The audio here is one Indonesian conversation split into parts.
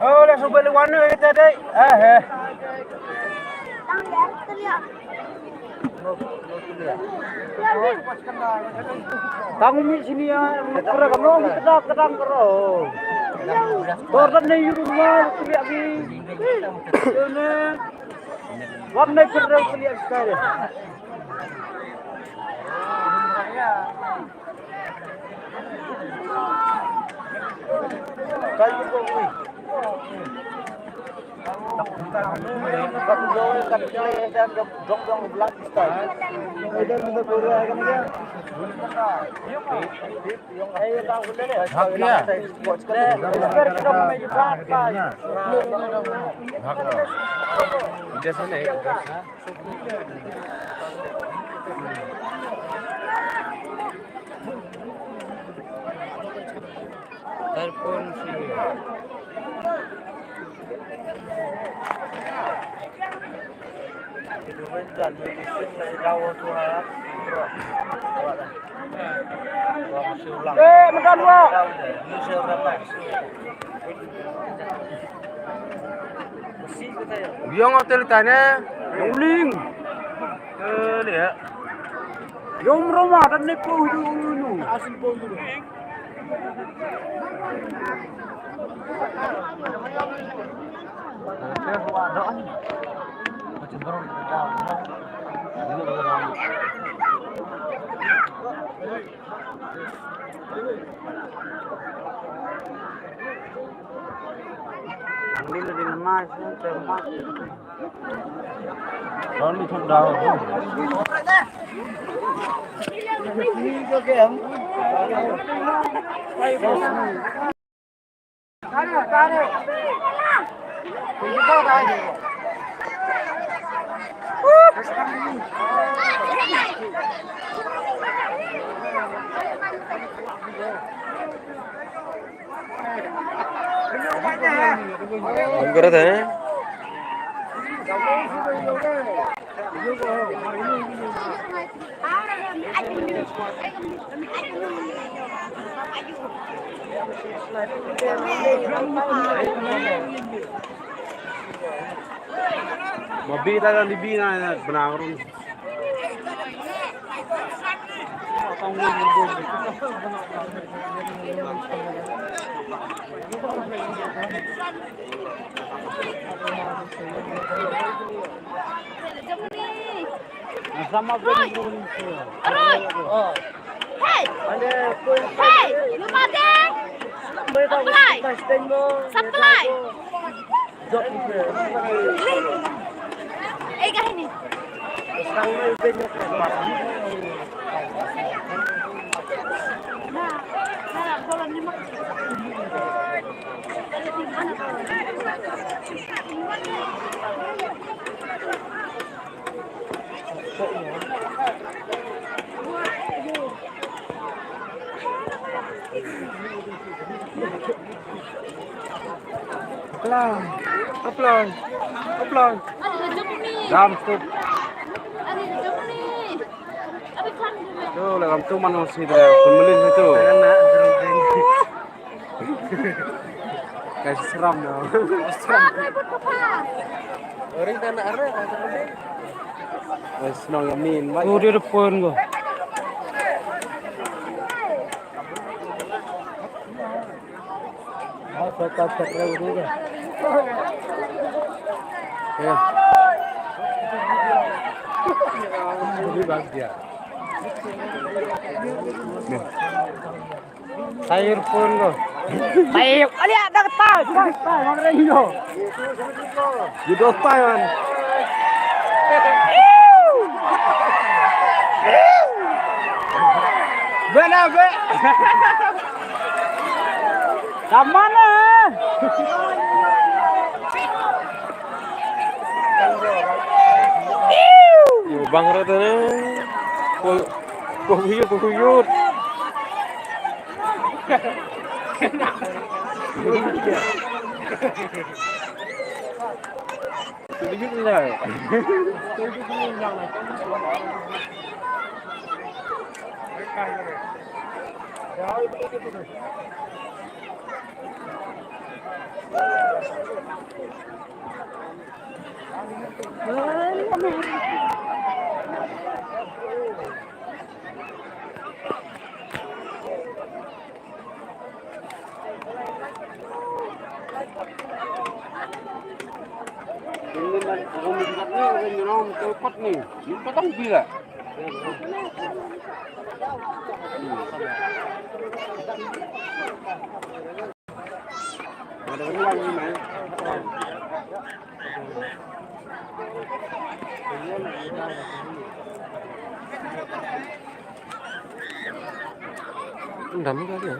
Oh, langsung balik warna kita deh. Tanggung di sini ya, kerja kamu kedang kero. Tordan nih rumah kuliah di. Ini warna kerja kuliah sekali. Kayu kok. Telepon sini. Makan dua. Yang hotel tanya, yang ling. Lihat. Yang rumah dan nipu dulu. Asin pun dulu. Ini lebih emas, termas. Kalau ni thong dah. Ini ke game? Tarik. Kita tarik. Không có thế. Mobil dalam libina benar. Sama belum. Hey, lu mati? Supply. Kah ini? Apply. Dalam tuh. Tuh, dalam tuh mana sih dah? Pembeli itu. Kayak seram dah. Orang tanah arah kan sebenarnya. Senang yamin. Oh di depan gua. Kata terlalu juga. Ya. Lebih bahagia. Sayur pun kok. Sayur. Lihat dah ketai. Mana ini? Judo Taiwan. Benar. Mana? Bang ratanya, pohuyut. Ini kan aku minta nih, orang cepat nih. Ini potong gila. Ada lagi mas. Dami kali ya.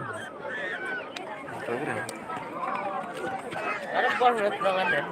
Ada kok, ada perangan dan